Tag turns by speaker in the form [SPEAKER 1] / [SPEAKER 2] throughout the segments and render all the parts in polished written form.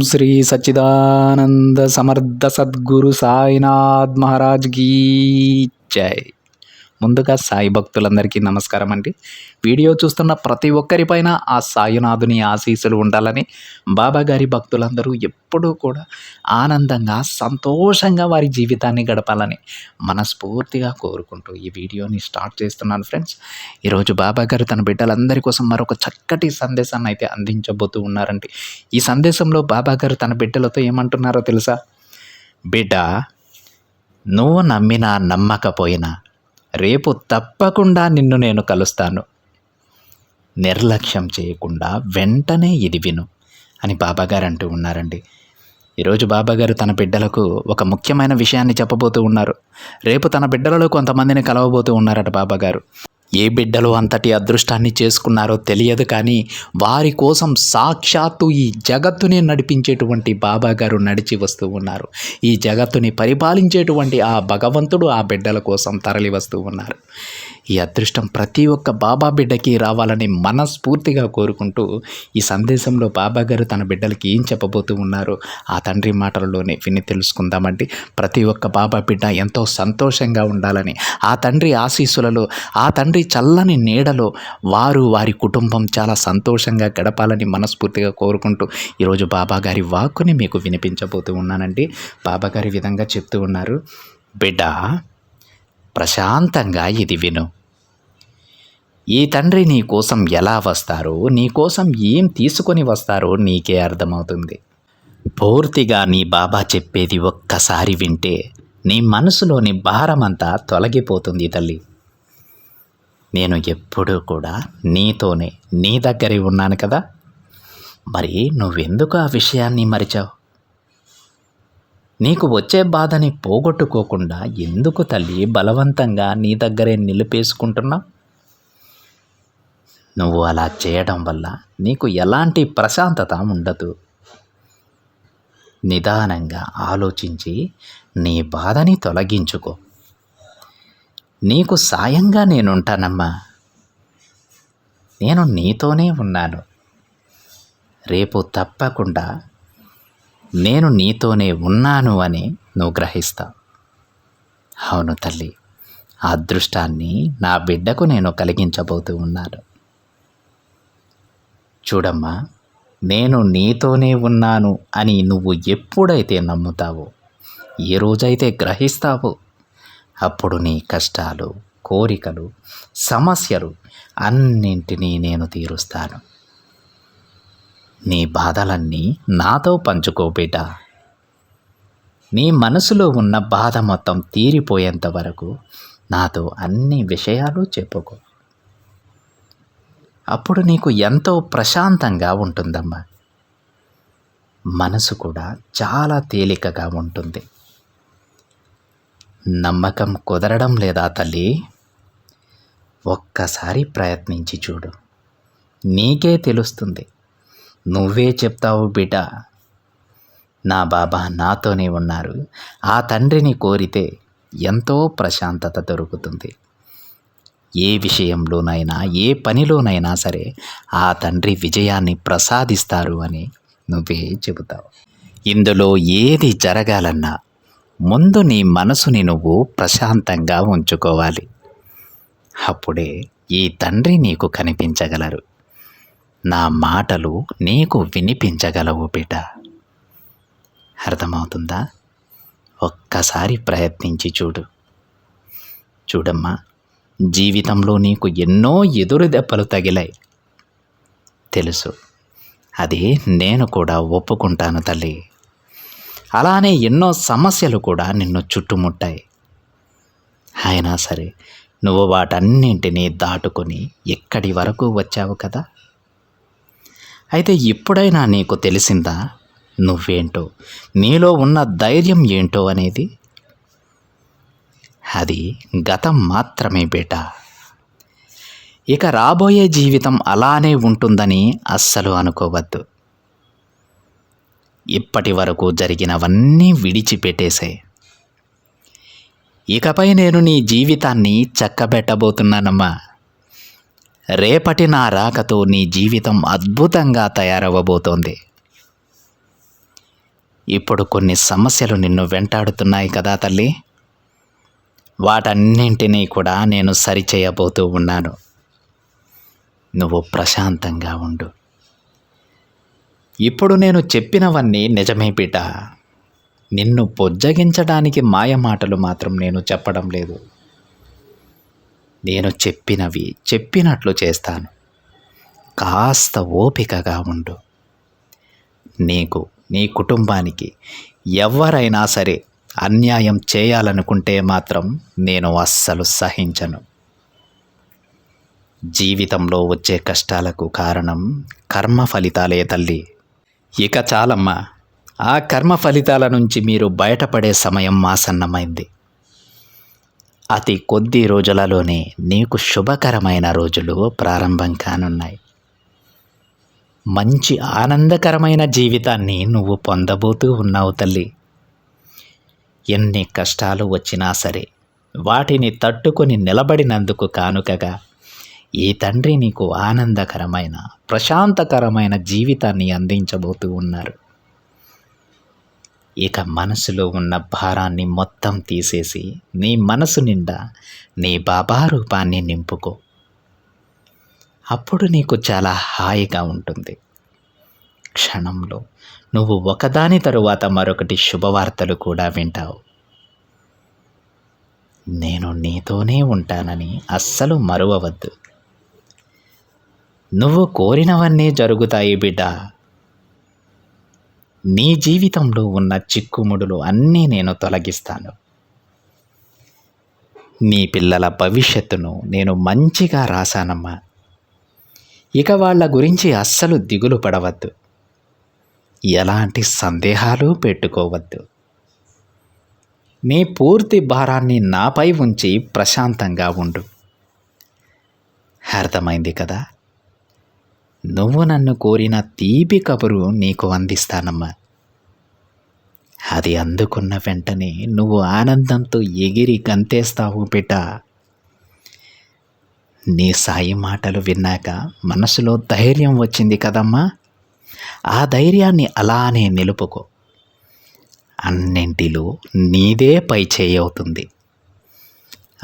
[SPEAKER 1] శ్రీ సచ్చిదానంద సమర్థ సద్గురు సాయినాథ్ మహారాజ్ కీ జై. ముందుగా సాయి భక్తులందరికీ నమస్కారం అండి. వీడియో చూస్తున్న ప్రతి ఒక్కరిపైన ఆ సాయినాథుని ఆశీస్సులు ఉండాలని, బాబా గారి భక్తులందరూ ఎప్పుడూ కూడా ఆనందంగా సంతోషంగా వారి జీవితాన్ని గడపాలని మనస్ఫూర్తిగా కోరుకుంటూ ఈ వీడియోని స్టార్ట్ చేస్తున్నాను ఫ్రెండ్స్. ఈరోజు బాబా గారు తన బిడ్డలందరి కోసం మరొక చక్కటి సందేశాన్ని అయితే అందించబోతూ ఉన్నారండి. ఈ సందేశంలో బాబా గారు తన బిడ్డలతో ఏమంటున్నారో తెలుసా? బిడ్డ, నువ్వు నమ్మినా నమ్మకపోయినా రేపు తప్పకుండా నిన్ను నేను కలుస్తాను. నిర్లక్ష్యం చేయకుండా వెంటనే ఇది విను అని బాబాగారు అంటూ ఉన్నారండి. ఈరోజు బాబాగారు తన బిడ్డలకు ఒక ముఖ్యమైన విషయాన్ని చెప్పబోతూ ఉన్నారు. రేపు తన బిడ్డలలో కొంతమందిని కలవబోతూ ఉన్నారట బాబాగారు. ఏ బిడ్డలు అంతటి అదృష్టాన్ని చేసుకున్నారో తెలియదు, కానీ వారి కోసం సాక్షాత్తు ఈ జగత్తుని నడిపించేటువంటి బాబా గారు నడిచి వస్తూ ఉన్నారు. ఈ జగత్తుని పరిపాలించేటువంటి ఆ భగవంతుడు ఆ బిడ్డల కోసం తరలి వస్తూ ఉన్నారు. ఈ అదృష్టం ప్రతి ఒక్క బాబా బిడ్డకి రావాలని మనస్ఫూర్తిగా కోరుకుంటూ ఈ సందేశంలో బాబా గారు తన బిడ్డలకి ఏం చెప్పబోతూ ఉన్నారో ఆ తండ్రి మాటలలోనే విని తెలుసుకుందామండి. ప్రతి ఒక్క బాబా బిడ్డ ఎంతో సంతోషంగా ఉండాలని, ఆ తండ్రి ఆశీస్సులలో, ఆ తండ్రి చల్లని నీడలో వారి కుటుంబం చాలా సంతోషంగా గడపాలని మనస్ఫూర్తిగా కోరుకుంటూ ఈరోజు బాబా గారి వాక్కుని మీకు వినిపించబోతూ ఉన్నానండి. బాబా గారి విధంగా చెప్తూ ఉన్నారు. బిడ్డ, ప్రశాంతంగా ఇది విను. ఈ తండ్రి నీ కోసం ఎలా వస్తారో, నీ కోసం ఏం తీసుకొని వస్తారో నీకే అర్థమవుతుంది. పూర్తిగా నీ బాబా చెప్పేది ఒక్కసారి వింటే నీ మనసులోని భారమంతా తొలగిపోతుంది తల్లి. నేను ఎప్పుడూ కూడా నీతోనే, నీ దగ్గరే ఉన్నాను కదా. మరి నువ్వెందుకు ఆ విషయాన్ని మరిచావు? నీకు వచ్చే బాధని పోగొట్టుకోకుండా ఎందుకు తల్లి బలవంతంగా నీ దగ్గరే నిలిపేసుకుంటున్నావు? నువ్వు అలా చేయడం వల్ల నీకు ఎలాంటి ప్రశాంతత ఉండదు. నిదానంగా ఆలోచించి నీ బాధని తొలగించుకో. నీకు సాయంగా నేనుంటానమ్మా. నేను నీతోనే ఉన్నాను. రేపు తప్పకుండా నేను నీతోనే ఉన్నాను అని నువ్వు గ్రహిస్తావు. అవును తల్లి, ఆ అదృష్టాన్ని నా బిడ్డకు నేను కలిగించబోతూ ఉన్నాను. చూడమ్మా, నేను నీతోనే ఉన్నాను అని నువ్వు ఎప్పుడైతే నమ్ముతావో, ఏ రోజైతే గ్రహిస్తావో, అప్పుడు నీ కష్టాలు, కోరికలు, సమస్యలు అన్నింటినీ నేను తీరుస్తాను. నీ బాధలన్నీ నాతో పంచుకో బిడ్డ. నీ మనసులో ఉన్న బాధ మొత్తం తీరిపోయేంత వరకు నాతో అన్ని విషయాలు చెప్పుకో. అప్పుడు నీకు ఎంతో ప్రశాంతంగా ఉంటుందమ్మా. మనసు కూడా చాలా తేలికగా ఉంటుంది. నమ్మకం కుదరడం లేదా తల్లి? ఒక్కసారి ప్రయత్నించి చూడు, నీకే తెలుస్తుంది. నువ్వే చెప్తావు బిడ్డ, నా బాబా నాతోనే ఉన్నారు. ఆ తండ్రిని కోరితే ఎంతో ప్రశాంతత దొరుకుతుంది. ఏ విషయంలోనైనా, ఏ పనిలోనైనా సరే ఆ తండ్రి విజయాన్ని ప్రసాదిస్తారు అని నువ్వే చెబుతావు. ఇందులో ఏది జరగాలన్నా ముందు నీ మనసుని నువ్వు ప్రశాంతంగా ఉంచుకోవాలి. అప్పుడే ఈ తండ్రి నీకు కనిపించగలరు. నా మాటలు నీకు వినిపించగలవు బిడ్డ. అర్థమవుతుందా? ఒక్కసారి ప్రయత్నించి చూడు. చూడమ్మా, జీవితంలో నీకు ఎన్నో ఎదురు దెబ్బలు తగిలాయి తెలుసు. అదే నేను కూడా ఒప్పుకుంటాను తల్లి. అలానే ఎన్నో సమస్యలు కూడా నిన్ను చుట్టుముట్టాయి. అయినా సరే నువ్వు వాటన్నింటినీ దాటుకొని ఇక్కడి వరకు వచ్చావు కదా. అయితే ఇప్పుడైనా నీకు తెలిసిందా నువ్వేంటో, నీలో ఉన్న ధైర్యం ఏంటో అనేది? అది గతం మాత్రమే బేట. ఇక రాబోయే జీవితం అలానే ఉంటుందని అస్సలు అనుకోవద్దు. ఇప్పటి వరకు జరిగినవన్నీ విడిచిపెట్టేసే. ఇకపై నేను నీ జీవితాన్ని చక్కబెట్టబోతున్నానమ్మా. రేపటి నా రాకతో నీ జీవితం అద్భుతంగా తయారవ్వబోతోంది. ఇప్పుడు కొన్ని సమస్యలు నిన్ను వెంటాడుతున్నాయి కదా తల్లి, వాటన్నింటినీ కూడా నేను సరిచేయబోతూ ఉన్నాను. నువ్వు ప్రశాంతంగా ఉండు. ఇప్పుడు నేను చెప్పినవన్నీ నిజమే బిడ్డ. నిన్ను బుజ్జగించడానికి మాయమాటలు మాత్రం నేను చెప్పడం లేదు. నేను చెప్పినవి చెప్పినట్లు చేస్తాను. కాస్త ఓపికగా ఉండు. నీకు, నీ కుటుంబానికి ఎవరైనా సరే అన్యాయం చేయాలనుకుంటే మాత్రం నేను అస్సలు సహించను. జీవితంలో వచ్చే కష్టాలకు కారణం కర్మ ఫలితాలే తల్లి. ఇక చాలమ్మా, ఆ కర్మ ఫలితాల నుంచి మీరు బయటపడే సమయం ఆసన్నమైంది. అతి కొద్ది రోజులలోనే నీకు శుభకరమైన రోజులు ప్రారంభం కానున్నాయి. మంచి ఆనందకరమైన జీవితాన్ని నువ్వు పొందబోతూ ఉన్నావు తల్లి. ఎన్ని కష్టాలు వచ్చినా సరే వాటిని తట్టుకొని నిలబడినందుకు కానుకగా ఈ తండ్రి నీకు ఆనందకరమైన, ప్రశాంతకరమైన జీవితాన్ని అందించబోతూ ఉన్నారు. ఇక మనసులో ఉన్న భారాన్ని మొత్తం తీసేసి నీ మనసు నిండా నీ బాబా రూపాన్ని నింపుకో. అప్పుడు నీకు చాలా హాయిగా ఉంటుంది. క్షణంలో నువ్వు ఒకదాని తరువాత మరొకటి శుభవార్తలు కూడా వింటావు. నేను నీతోనే ఉంటానని అస్సలు మరువవద్దు. నువ్వు కోరినవన్నీ జరుగుతాయి బిడ్డ. నీ జీవితంలో ఉన్న చిక్కుముడులు అన్నీ నేను తొలగిస్తాను. నీ పిల్లల భవిష్యత్తును నేను మంచిగా రాశానమ్మా. ఇక వాళ్ళ గురించి అస్సలు దిగులు పడవద్దు. ఎలాంటి సందేహాలు పెట్టుకోవద్దు. నీ పూర్తి భారాన్ని నాపై ఉంచి ప్రశాంతంగా ఉండు. అర్థమైంది కదా? నువ్వు నన్ను కోరిన తీపి కబురు నీకు అందిస్తానమ్మా. అది అందుకున్న వెంటనే నువ్వు ఆనందంతో ఎగిరి గంతేస్తావు బిడ్డ. నీ సాయి మాటలు విన్నాక మనసులో ధైర్యం వచ్చింది కదమ్మా. ఆ ధైర్యాన్ని అలానే నిలుపుకో. అన్నింటిలో నీదే పై చేయి అవుతుంది.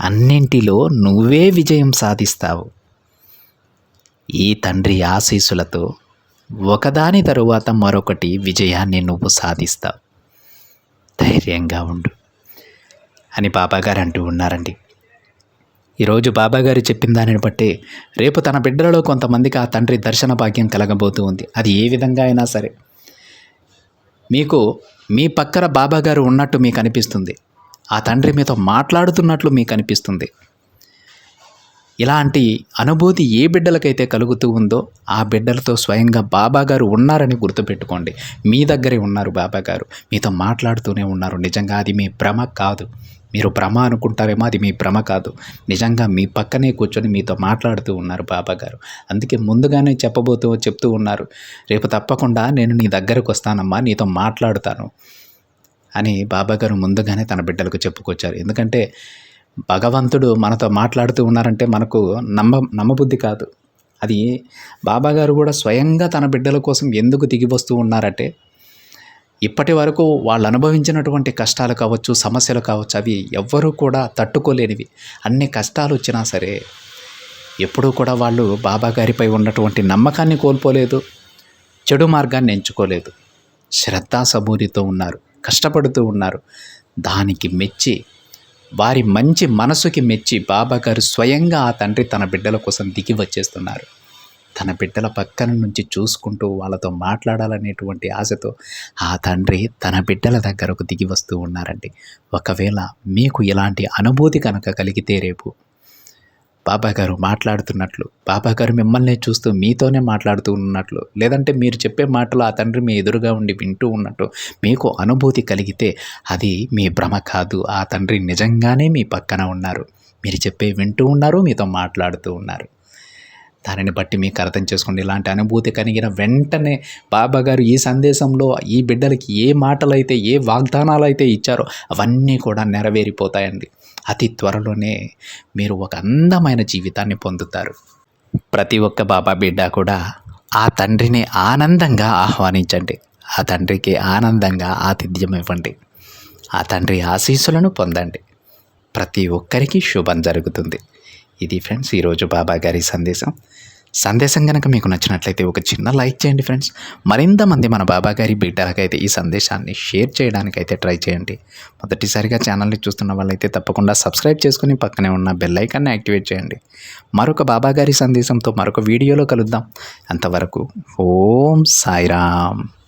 [SPEAKER 1] అన్నింటిలో నువ్వే విజయం సాధిస్తావు. ఈ తండ్రి ఆశీస్సులతో ఒకదాని తరువాత మరొకటి విజయాన్ని నువ్వు సాధిస్తావు. ధైర్యంగా ఉండు అని బాబాగారు అంటూ ఉన్నారండి. ఈరోజు బాబాగారు చెప్పిన దానిని బట్టి రేపు తన బిడ్డలలో కొంతమందికి ఆ తండ్రి దర్శన భాగ్యం కలగబోతూ ఉంది. అది ఏ విధంగా అయినా సరే మీకు మీ పక్కన బాబాగారు ఉన్నట్టు మీకు అనిపిస్తుంది. ఆ తండ్రి మీతో మాట్లాడుతున్నట్లు మీకు అనిపిస్తుంది. ఇలాంటి అనుభూతి ఏ బిడ్డలకైతే కలుగుతూ ఉందో ఆ బిడ్డలతో స్వయంగా బాబాగారు ఉన్నారని గుర్తుపెట్టుకోండి. మీ దగ్గరే ఉన్నారు బాబాగారు, మీతో మాట్లాడుతూనే ఉన్నారు. నిజంగా అది మీ భ్రమ కాదు. మీరు భ్రమ అనుకుంటారేమో, అది మీ భ్రమ కాదు. నిజంగా మీ పక్కనే కూర్చొని మీతో మాట్లాడుతూ ఉన్నారు బాబాగారు. అందుకే ముందుగానే చెప్తూ ఉన్నారు, రేపు తప్పకుండా నేను నీ దగ్గరకు వస్తానమ్మా, నీతో మాట్లాడుతాను అని బాబాగారు ముందుగానే తన బిడ్డలకు చెప్పుకొచ్చారు. ఎందుకంటే భగవంతుడు మనతో మాట్లాడుతూ ఉన్నారంటే మనకు నమ్మబుద్ధి కాదు. అది బాబాగారు కూడా స్వయంగా తన బిడ్డల కోసం ఎందుకు దిగి వస్తూ ఉన్నారంటే, ఇప్పటి వరకు వాళ్ళు అనుభవించినటువంటి కష్టాలు కావచ్చు, సమస్యలు కావచ్చు, అవి ఎవ్వరూ కూడా తట్టుకోలేనివి. అన్ని కష్టాలు వచ్చినా సరే ఎప్పుడూ కూడా వాళ్ళు బాబాగారిపై ఉన్నటువంటి నమ్మకాన్ని కోల్పోలేదు, చెడు మార్గాన్ని ఎంచుకోలేదు. శ్రద్ధాసబూరితో ఉన్నారు, కష్టపడుతూ ఉన్నారు. దానికి మెచ్చి, వారి మంచి మనసుకి మెచ్చి బాబాగారు స్వయంగా ఆ తండ్రి తన బిడ్డల కోసం దిగి వచ్చేస్తున్నారు. తన బిడ్డల పక్కన నుంచి చూసుకుంటూ వాళ్ళతో మాట్లాడాలనేటువంటి ఆశతో ఆ తండ్రి తన బిడ్డల దగ్గరకు దిగి వస్తూ ఉన్నారండి. ఒకవేళ మీకు ఇలాంటి అనుభూతి కనుక కలిగితే రేపు బాబాగారు మాట్లాడుతున్నట్లు, బాబాగారు మిమ్మల్ని చూస్తూ మీతోనే మాట్లాడుతూ ఉన్నట్లు, లేదంటే మీరు చెప్పే మాటలు ఆ తండ్రి మీ ఎదురుగా ఉండి వింటూ ఉన్నట్టు మీకు అనుభూతి కలిగితే అది మీ భ్రమ కాదు. ఆ తండ్రి నిజంగానే మీ పక్కన ఉన్నారు, మీరు చెప్పే వింటూ ఉన్నారు, మీతో మాట్లాడుతూ ఉన్నారు. దానిని బట్టి మీకు అర్థం చేసుకోండి. ఇలాంటి అనుభూతి కలిగిన వెంటనే బాబాగారు ఈ సందేశంలో ఈ బిడ్డలకి ఏ మాటలైతే, ఏ వాగ్దానాలు అయితే ఇచ్చారో అవన్నీ కూడా నెరవేరిపోతాయండి. అతి త్వరలోనే మీరు ఒక అందమైన జీవితాన్ని పొందుతారు. ప్రతి ఒక్క బాబా బిడ్డ కూడా ఆ తండ్రిని ఆనందంగా ఆహ్వానించండి. ఆ తండ్రికి ఆనందంగా ఆతిథ్యం ఇవ్వండి. ఆ తండ్రి ఆశీస్సులను పొందండి. ప్రతి ఒక్కరికి శుభం జరుగుతుంది. ఇది ఫ్రెండ్స్ ఈరోజు బాబా గారి సందేశం కనుక మీకు నచ్చినట్లయితే ఒక చిన్న లైక్ చేయండి ఫ్రెండ్స్. మరింత మంది మన బాబా గారి బిడ్డలకైతే ఈ సందేశాన్ని షేర్ చేయడానికైతే ట్రై చేయండి. మొదటిసారిగా ఛానల్ని చూస్తున్న వాళ్ళైతే తప్పకుండా సబ్స్క్రైబ్ చేసుకుని పక్కనే ఉన్న బెల్ ఐకాన్ని యాక్టివేట్ చేయండి. మరొక బాబా గారి సందేశంతో మరొక వీడియోలో కలుద్దాం. అంతవరకు ఓం సాయిరామ్.